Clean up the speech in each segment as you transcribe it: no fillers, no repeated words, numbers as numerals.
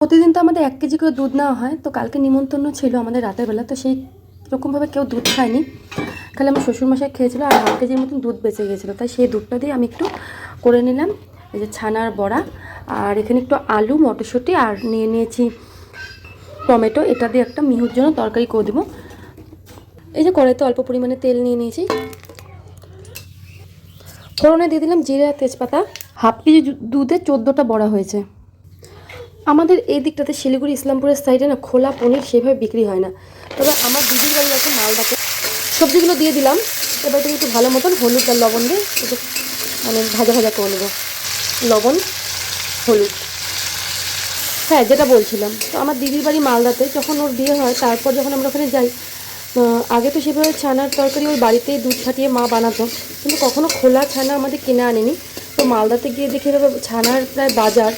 প্রতিদিন তো আমাদের 1 কেজি করে দুধ নেওয়া হয়। তো কালকে নিমন্ত্রণ ছিল আমাদের রাতের বেলা, তো সেই রকমভাবে কেউ দুধ খায়নি, খালি আমার শ্বশুরমশাই খেয়েছিল আর 1/2 কেজির মতন দুধ বেঁচে গিয়েছিলো। তাই সেই দুধটা দিয়ে আমি একটু করে নিলাম এই যে ছানার বড়া। আর এখানে একটু আলু, মটরশুঁটি আর নিয়ে নিয়েছি টমেটো, এটা দিয়ে একটা মিহুর জন্য তরকারি করে দেবো। এই যে কড়াইতে অল্প পরিমাণে তেল নিয়ে নিয়েছি, ফোড়নে দিয়ে দিলাম জিরে আর তেজপাতা। 1/2 কেজি দুধে 14টা বড়া হয়েছে। আমাদের এই দিকটাতে শিলিগুড়ি ইসলামপুরের সাইডে না খোলা পনির সেভাবে বিক্রি হয় না, তবে আমার দিদির বাড়ি আছে মালদাতে। সবজিগুলো দিয়ে দিলাম, এবার থেকে একটু ভালো মতন হলুদ আর লবণ দিয়ে একটু মানে ভাজা ভাজা করে নেবো। লবণ, হলুদ, হ্যাঁ যেটা বলছিলাম, তো আমার দিদির বাড়ি মালদাতে। যখন ওর বিয়ে হয় তারপর যখন আমরা ওখানে যাই, আগে তো সেভাবে ছানার তরকারি ওই বাড়িতেই দুধ ফাটিয়ে মা বানাতো, কিন্তু কখনো খোলা ছানা আমাদের কিনে আনেনি। তো মালদাতে গিয়ে দেখি এভাবে ছানার প্রায় বাজার,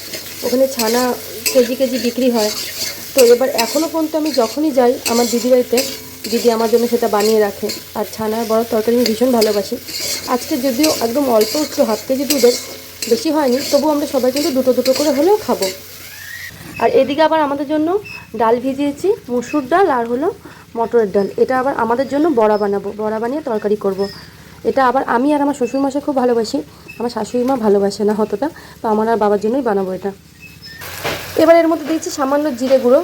ওখানে ছানা কেজি কেজি বিক্রি হয়। তো এবার এখনও পর্যন্ত আমি যখনই যাই আমার দিদি বাড়িতে, দিদি আমার জন্য সেটা বানিয়ে রাখে। আর ছানার বড় তরকারি আমি ভীষণ ভালোবাসি। আজকে যদিও একদম অল্প একটু 1/2 কেজি দুধের, বেশি হয়নি, তবু আমরা সবাই কিন্তু দুটো দুটো করে হলেও খাবো। আর এদিকে আবার আমাদের জন্য ডাল ভিজিয়েছি, মুসুর ডাল আর হলো মটরের ডাল। এটা আবার আমাদের জন্য বড়া বানাবো, বড়া বানিয়ে তরকারি করব। এটা আবার আমি আর আমার শ্বশুরমশাই খুব ভালোবাসি, আমার শাশুড়ি মা ভালোবাসে না অতটা, তো আমার আর বাবার জন্যই বানাবো এটা। এবার এর মধ্যে দিয়েছি সামান্য জিরে গুঁড়ো,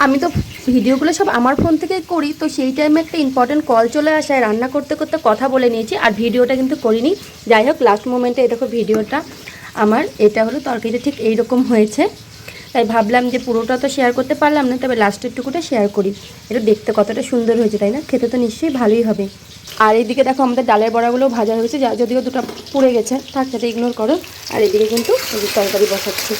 আমি তো ভিডিওগুলো সব আমার ফোন থেকেই করি, তো সেই টাইমে একটা ইম্পর্টেন্ট কল চলে আসায় রান্না করতে করতে কথা বলে নিয়েছি আর ভিডিওটা কিন্তু করিনি। যাই হোক, লাস্ট মোমেন্টে এই দেখো ভিডিওটা আমার, এটা হলো তরকারিটা ঠিক এইরকম হয়েছে। তাই ভাবলাম যে পুরোটা তো শেয়ার করতে পারলাম না, তবে লাস্টের টুকুটা শেয়ার করি। এটা দেখতে কতটা সুন্দর হয়েছে তাই না? খেতে তো নিশ্চয়ই ভালোই হবে। আর এইদিকে দেখো আমাদের ডালের বড়াগুলো ভাজা হয়েছে, যদিও দুটো পুড়ে গেছে, থাক সেটা ইগনোর করো। আর এদিকে কিন্তু তরকারি বসাচ্ছি।